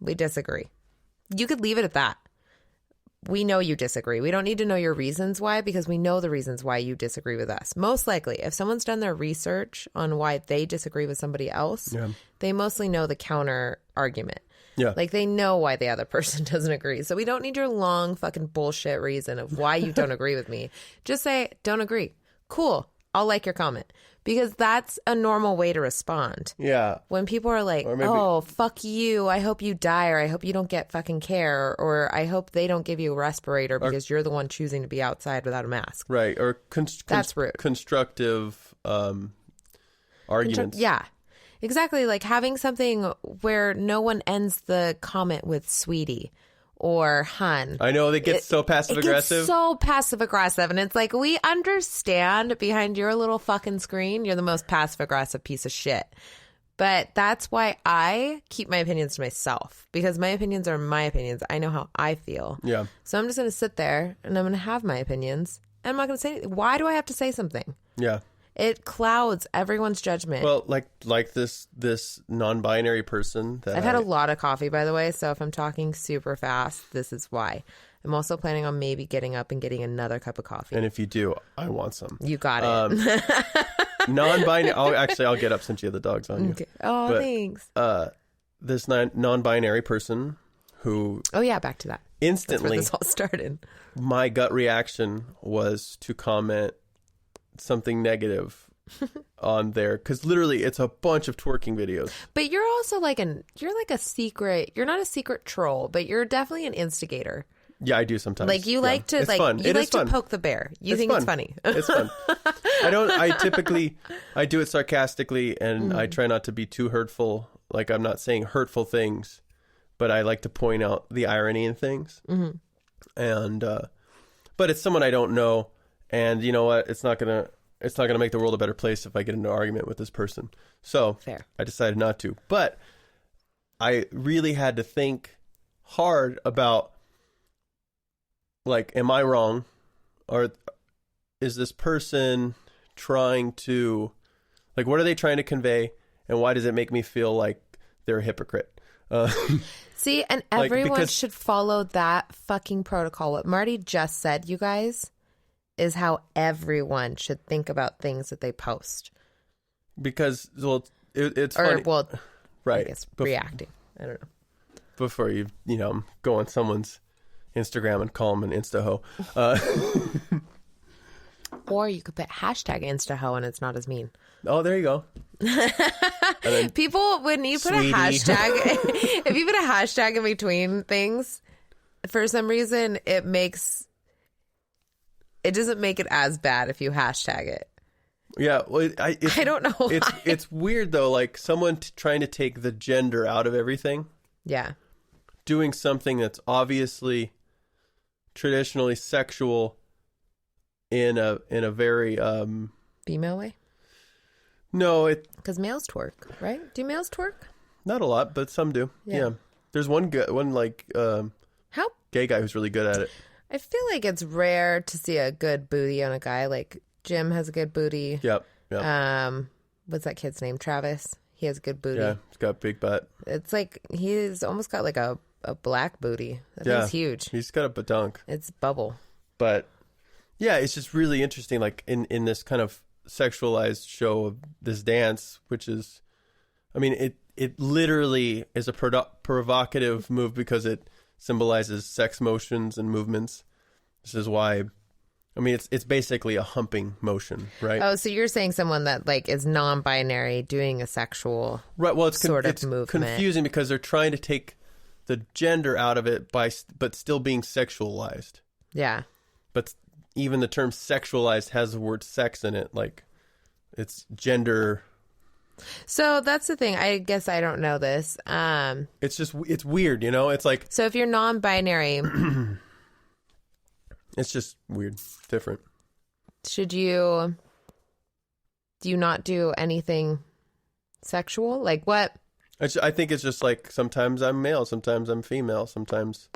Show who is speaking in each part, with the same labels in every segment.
Speaker 1: we disagree. You could leave it at that. We know you disagree. We don't need to know your reasons why, because we know the reasons why you disagree with us. Most likely, if someone's done their research on why they disagree with somebody else, they mostly know the counter argument.
Speaker 2: Yeah.
Speaker 1: Like, they know why the other person doesn't agree. So we don't need your long fucking bullshit reason of why you don't agree with me. Just say, don't agree. Cool. I'll like your comment. Because that's a normal way to respond.
Speaker 2: Yeah.
Speaker 1: When people are like, oh, fuck you. I hope you die, or I hope you don't get fucking care, or I hope they don't give you a respirator because you're the one choosing to be outside without a mask.
Speaker 2: Right. Or
Speaker 1: that's rude.
Speaker 2: Constructive arguments.
Speaker 1: Yeah. Exactly. Like having something where no one ends the comment with sweetie or hun.
Speaker 2: I know they get so passive aggressive.
Speaker 1: So passive aggressive. And it's like, we understand behind your little fucking screen, you're the most passive aggressive piece of shit. But that's why I keep my opinions to myself, because my opinions are my opinions. I know how I feel. Yeah. So I'm just going to sit there and I'm going to have my opinions. And I'm not going to say anything. Why do I have to say something? Yeah. It clouds everyone's judgment.
Speaker 2: Well, like this non-binary person that
Speaker 1: I've had a lot of coffee, by the way, so if I'm talking super fast, this is why. I'm also planning on maybe getting up and getting another cup of coffee.
Speaker 2: And if you do, I want some.
Speaker 1: You got it.
Speaker 2: Non-binary. I'll get up since you have the dogs on you.
Speaker 1: Okay. Oh, thanks.
Speaker 2: This non-binary person who...
Speaker 1: Oh, yeah, back to that.
Speaker 2: Instantly,
Speaker 1: that's where this all started.
Speaker 2: My gut reaction was to comment something negative on there, because literally it's a bunch of twerking videos.
Speaker 1: But you're also you're like a secret, you're not a secret troll, but you're definitely an instigator.
Speaker 2: Yeah, I do sometimes.
Speaker 1: Like you like to poke the bear. You think it's funny.
Speaker 2: It's fun. I do it sarcastically, and I try not to be too hurtful. Like, I'm not saying hurtful things, but I like to point out the irony in things. Mm-hmm. And but it's someone I don't know. And you know what? It's not gonna make the world a better place if I get into an argument with this person. So fair. I decided not to. But I really had to think hard about, like, am I wrong? Or is this person trying to, like, what are they trying to convey? And why does it make me feel like they're a hypocrite?
Speaker 1: See, and everyone should follow that fucking protocol. What Marty just said, you guys, is how everyone should think about things that they post.
Speaker 2: Because, well, it's funny. Right.
Speaker 1: I guess reacting. I don't know.
Speaker 2: Before you go on someone's Instagram and call them an Insta-ho.
Speaker 1: Or you could put hashtag Insta-ho and it's not as mean.
Speaker 2: Oh, there you go.
Speaker 1: People, when you put a hashtag, if you put a hashtag in between things, for some reason, it doesn't make it as bad if you hashtag it.
Speaker 2: Yeah, well, I
Speaker 1: don't know why.
Speaker 2: It's weird, though, like someone trying to take the gender out of everything. Yeah. Doing something that's obviously traditionally sexual in a very...
Speaker 1: female way?
Speaker 2: No,
Speaker 1: because males twerk, right? Do males twerk?
Speaker 2: Not a lot, but some do. Yeah. There's one gay guy who's really good at it.
Speaker 1: I feel like it's rare to see a good booty on a guy. Like Jim has a good booty. Yep. What's that kid's name? Travis. He has a good booty.
Speaker 2: Yeah, he's got a big butt.
Speaker 1: It's like he's almost got like a black booty. That thing's huge.
Speaker 2: He's got a badunk.
Speaker 1: It's bubble.
Speaker 2: But yeah, it's just really interesting. Like in this kind of sexualized show of this dance, which is, I mean, it literally is a provocative move because it symbolizes sex motions and movements. This is why, I mean, it's basically a humping motion, right?
Speaker 1: Oh, so you're saying someone that like is non-binary doing a sexual it's movement.
Speaker 2: Confusing because they're trying to take the gender out of it but still being sexualized. Yeah. But even the term sexualized has the word sex in it, like it's gender.
Speaker 1: So that's the thing. I guess I don't know this.
Speaker 2: It's weird, It's like,
Speaker 1: so if you're non-binary,
Speaker 2: it's just weird, different.
Speaker 1: Do you not do anything sexual? Like what?
Speaker 2: I think it's just like sometimes I'm male, sometimes I'm female, sometimes.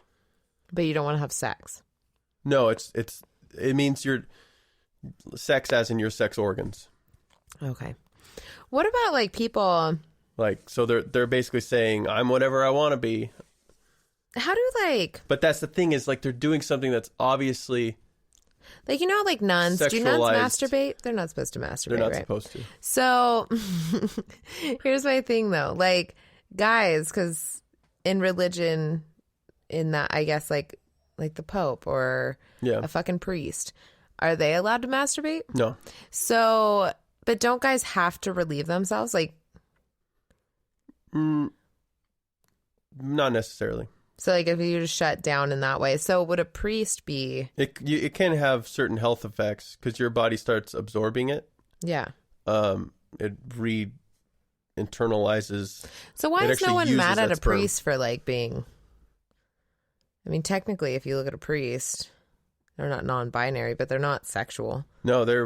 Speaker 1: But you don't want to have sex.
Speaker 2: No, it means your sex as in your sex organs.
Speaker 1: Okay. What about like people?
Speaker 2: Like, so they're basically saying I'm whatever I want to be.
Speaker 1: How do
Speaker 2: But that's the thing is like they're doing something that's obviously
Speaker 1: like, you know, like nuns, do nuns
Speaker 2: sexualized.
Speaker 1: masturbate? They're not supposed to masturbate,
Speaker 2: they're not
Speaker 1: right?
Speaker 2: supposed to.
Speaker 1: So here's my thing though. Like guys, because in religion, in that, I guess like the Pope or
Speaker 2: Yeah.
Speaker 1: a fucking priest, are they allowed to masturbate?
Speaker 2: No.
Speaker 1: So, but don't guys have to relieve themselves? Like,
Speaker 2: Not necessarily.
Speaker 1: so like if you just shut down in that way. So would a priest be?
Speaker 2: It can have certain health effects because your body starts absorbing it.
Speaker 1: Yeah.
Speaker 2: It internalizes.
Speaker 1: So why
Speaker 2: It
Speaker 1: is no
Speaker 2: actually
Speaker 1: one
Speaker 2: uses
Speaker 1: mad at
Speaker 2: that
Speaker 1: a
Speaker 2: sperm.
Speaker 1: priest for like being? I mean, technically, if you look at a priest, they're not non-binary, but they're not sexual.
Speaker 2: No, they're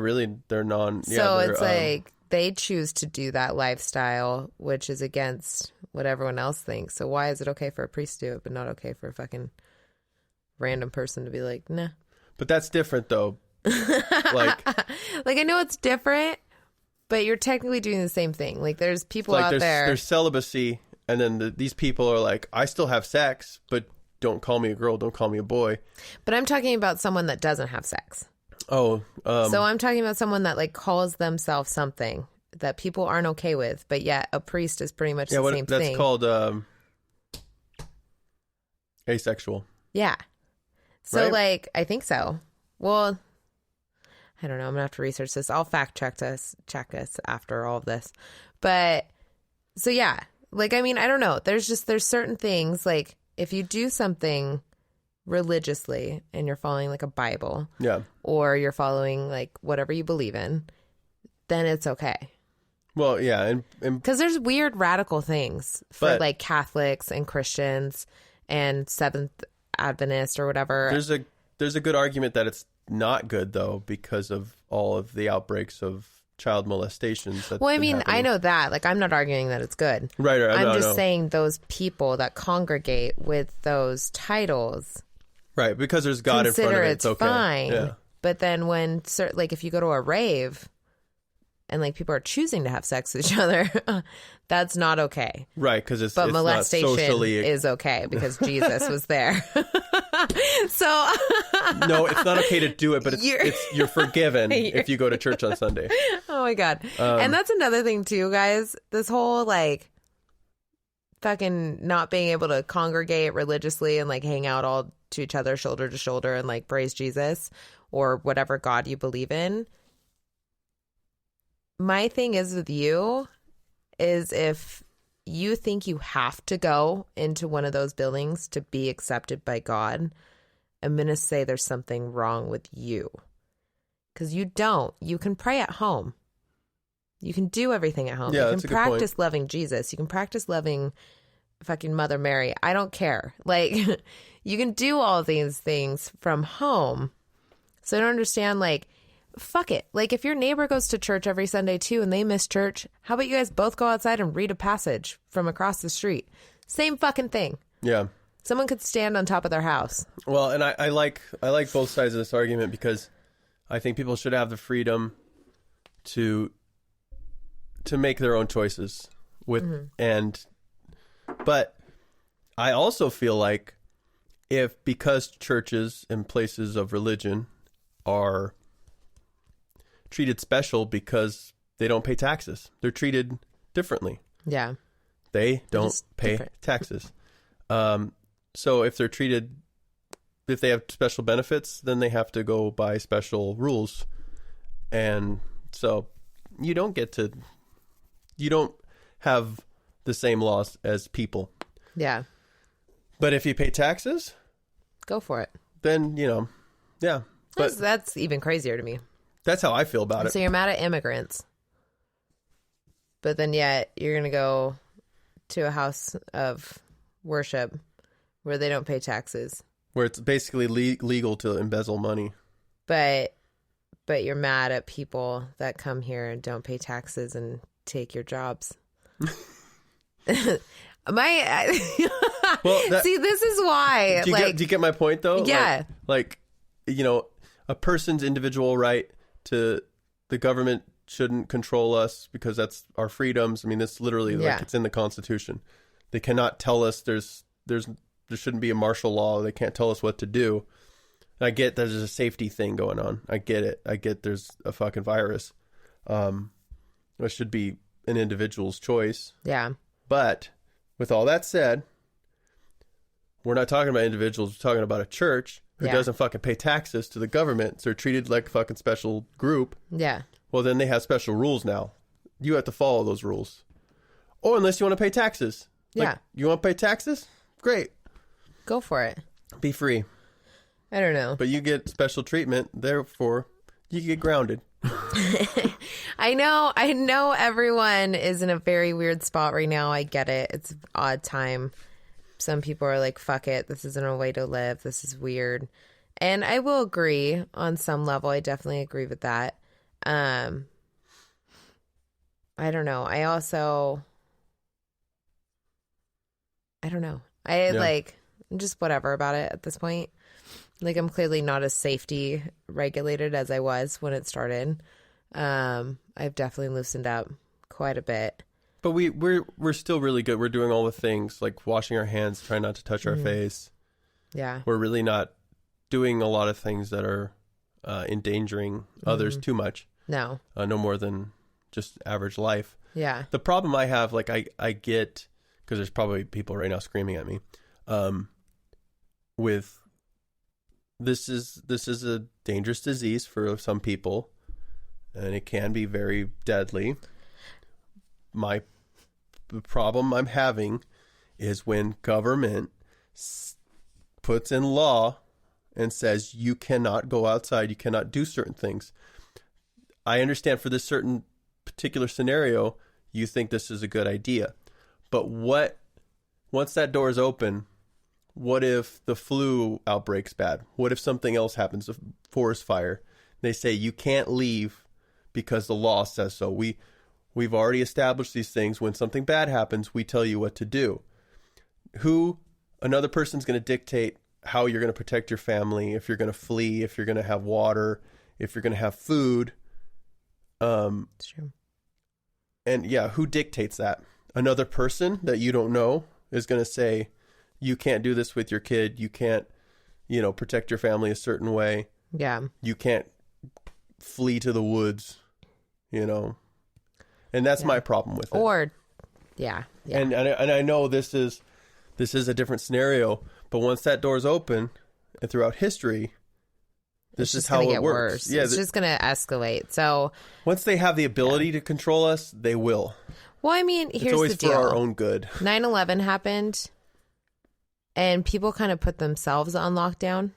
Speaker 2: non.
Speaker 1: So
Speaker 2: they're,
Speaker 1: it's like they choose to do that lifestyle, which is against what everyone else thinks. So why is it okay for a priest to do it, but not okay for a fucking random person to be like, nah?
Speaker 2: But that's different though. Like
Speaker 1: I know it's different, but you're technically doing the same thing. Like there's people out there.
Speaker 2: there's celibacy, and then these people are like, I still have sex, but don't call me a girl, don't call me a boy.
Speaker 1: But I'm talking about someone that doesn't have sex.
Speaker 2: Oh,
Speaker 1: So I'm talking about someone that like calls themselves something that people aren't okay with, but yet a priest is pretty much the same
Speaker 2: that's
Speaker 1: thing.
Speaker 2: called asexual.
Speaker 1: Yeah. So
Speaker 2: Right?
Speaker 1: like I think so. Well, I don't know. I'm gonna have to research this. I'll fact check us after all of this. But so yeah, like I mean, I don't know. There's certain things like if you do something religiously and you're following like a Bible,
Speaker 2: Yeah.
Speaker 1: or you're following like whatever you believe in, then it's okay.
Speaker 2: Well, yeah, and
Speaker 1: Because there's weird radical things for
Speaker 2: But-
Speaker 1: like Catholics and Christians and Seventh Adventists or whatever.
Speaker 2: there's a good argument that it's not good though because of all of the outbreaks of child molestations.
Speaker 1: Well, I mean, I know that. Like, I'm not arguing that it's good.
Speaker 2: Right.
Speaker 1: I'm just saying those people that congregate with those titles
Speaker 2: Right, because there's God in front
Speaker 1: consider
Speaker 2: of it.
Speaker 1: it's
Speaker 2: It's okay.
Speaker 1: fine.
Speaker 2: Yeah.
Speaker 1: But then when, like, if you go to a rave and like people are choosing to have sex with each other, that's not okay.
Speaker 2: Right, because it's
Speaker 1: But
Speaker 2: it's
Speaker 1: molestation
Speaker 2: not socially.
Speaker 1: is okay because Jesus was there. So
Speaker 2: No, it's not okay to do it, but
Speaker 1: You're-
Speaker 2: you're forgiven if you go to church on Sunday.
Speaker 1: oh my God. And that's another thing too, guys. This whole like fucking not being able to congregate religiously and like hang out all to each other shoulder to shoulder and like praise Jesus or whatever God you believe in. My thing is with you is if you think you have to go into one of those buildings to be accepted by God, I'm going to say there's something wrong with you. Because you don't. You can pray at home. You can do everything at home.
Speaker 2: Yeah,
Speaker 1: you
Speaker 2: that's
Speaker 1: can
Speaker 2: a good point.
Speaker 1: practice loving Jesus. You can practice loving fucking Mother Mary. I don't care. Like, you can do all these things from home. So I don't understand, like, fuck it. Like, if your neighbor goes to church every Sunday too and they miss church, how about you guys both go outside and read a passage from across the street? Same fucking thing.
Speaker 2: Yeah.
Speaker 1: Someone could stand on top of their house.
Speaker 2: Well, and I like both sides of this argument because I think people should have the freedom to make their own choices but I also feel like because churches and places of religion are treated special because they don't pay taxes, they're treated differently.
Speaker 1: Yeah.
Speaker 2: They don't
Speaker 1: just
Speaker 2: pay
Speaker 1: different.
Speaker 2: taxes. So if they have special benefits, then they have to go by special rules. And so you don't have the same laws as people.
Speaker 1: Yeah.
Speaker 2: But if you pay taxes,
Speaker 1: Go for it.
Speaker 2: then, yeah. But
Speaker 1: That's even crazier to me.
Speaker 2: that's how I feel about it.
Speaker 1: So you're mad at immigrants, but then yet you're going to go to a house of worship where they don't pay taxes,
Speaker 2: Where it's basically legal to embezzle money.
Speaker 1: but you're mad at people that come here and don't pay taxes and take your jobs.
Speaker 2: Well,
Speaker 1: See, this is why.
Speaker 2: do you get my point though?
Speaker 1: Yeah.
Speaker 2: Like, a person's individual right to the government shouldn't control us because that's our freedoms. I mean, this literally
Speaker 1: Yeah.
Speaker 2: like it's in the Constitution. They cannot tell us there's there shouldn't be a martial law. They can't tell us what to do. And I get there's a safety thing going on. I get it. I get there's a fucking virus. It should be an individual's choice.
Speaker 1: Yeah.
Speaker 2: But with all that said, we're not talking about individuals. We're talking about a church who doesn't fucking pay taxes to the government. So they're treated like a fucking special group.
Speaker 1: Yeah.
Speaker 2: Well, then they have special rules now. You have to follow those rules. Or unless you want to pay taxes. Like, you want to pay taxes? Great. Go
Speaker 1: for it.
Speaker 2: Be free.
Speaker 1: I don't know.
Speaker 2: But you get special treatment. Therefore, you get grounded.
Speaker 1: I know everyone is in a very weird spot right now. I get it. It's an odd time. Some people are like, fuck it. This isn't a way to live. This is weird. And I will agree on some level. I definitely agree with that. I don't know. I don't know. I'm just whatever about it at this point. Like, I'm clearly not as safety regulated as I was when it started. I've definitely loosened up quite a bit.
Speaker 2: But we're still really good. We're doing all the things like washing our hands, trying not to touch our face.
Speaker 1: Yeah.
Speaker 2: We're really not doing a lot of things that are endangering others too much.
Speaker 1: No.
Speaker 2: No more than just average life.
Speaker 1: Yeah.
Speaker 2: The problem I have, like I get, because there's probably people right now screaming at me, with this is a dangerous disease for some people, and it can be very deadly. The problem I'm having is when government puts in law and says you cannot go outside, you cannot do certain things. I understand for this certain particular scenario, you think this is a good idea. But once that door is open, what if the flu outbreaks bad? What if something else happens, a forest fire? They say you can't leave because the law says so. We've already established these things. When something bad happens, we tell you what to do. Another person's going to dictate how you're going to protect your family, if you're going to flee, if you're going to have water, if you're going to have food.
Speaker 1: It's true.
Speaker 2: And yeah, who dictates that? Another person that you don't know is going to say, you can't do this with your kid. You can't, protect your family a certain way.
Speaker 1: Yeah.
Speaker 2: You can't flee to the woods, And that's my problem with it.
Speaker 1: Yeah.
Speaker 2: And I know this is a different scenario, but once that door's open, and throughout history, this is how it works.
Speaker 1: Worse. Yeah, it's just going to escalate. So
Speaker 2: once they have the ability to control us, they will.
Speaker 1: Well, I mean, here's the deal.
Speaker 2: It's always for our own good.
Speaker 1: 9/11 happened, and people kind of put themselves on lockdown.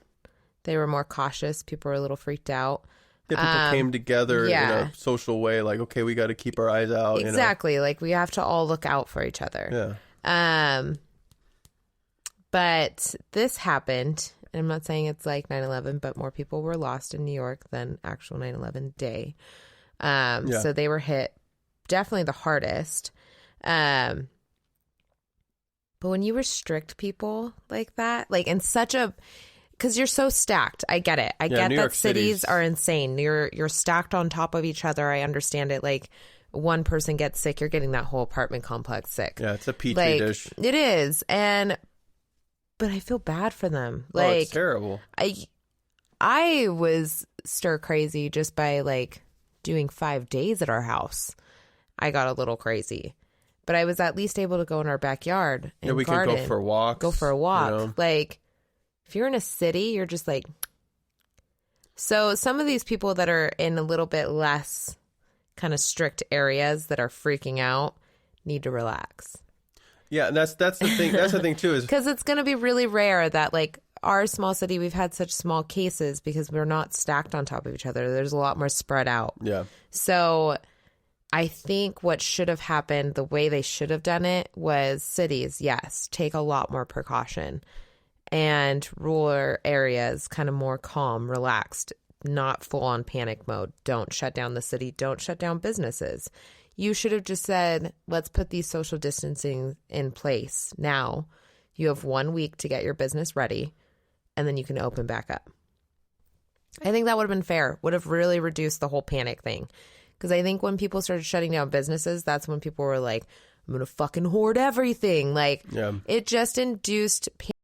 Speaker 1: They were more cautious. People were a little freaked out.
Speaker 2: Yeah, people came together in a social way, like, okay, we got to keep our eyes out.
Speaker 1: Exactly. Like, we have to all look out for each other.
Speaker 2: Yeah.
Speaker 1: But this happened, and I'm not saying it's like 9/11, but more people were lost in New York than actual 9/11 day. So they were hit definitely the hardest. But when you restrict people like that, like in such a... Because you're so stacked. I get it. I get that cities are insane. You're stacked on top of each other. I understand it. Like, one person gets sick, you're getting that whole apartment complex sick.
Speaker 2: Yeah, it's a petri dish.
Speaker 1: It is. But I feel bad for them. Like,
Speaker 2: it's terrible.
Speaker 1: I was stir crazy just by like doing 5 days at our house. I got a little crazy. But I was at least able to go in our backyard and
Speaker 2: we
Speaker 1: garden.
Speaker 2: could go for walks.
Speaker 1: Go for a walk. Like, if you're in a city, you're just like... So some of these people that are in a little bit less kind of strict areas that are freaking out need to relax.
Speaker 2: Yeah, and that's the thing. That's the thing too, is
Speaker 1: because it's going to be really rare that like our small city, we've had such small cases because we're not stacked on top of each other. There's a lot more spread out.
Speaker 2: Yeah.
Speaker 1: So I think what should have happened, the way they should have done it, was cities, yes, take a lot more precaution, and rural areas kind of more calm, relaxed, not full on panic mode. Don't shut down the city. Don't shut down businesses. You should have just said, let's put these social distancing in place now. You have 1 week to get your business ready, and then you can open back up. I think that would have been fair, would have really reduced the whole panic thing. Because I think when people started shutting down businesses, that's when people were like, I'm going to fucking hoard everything. Like, it just induced panic.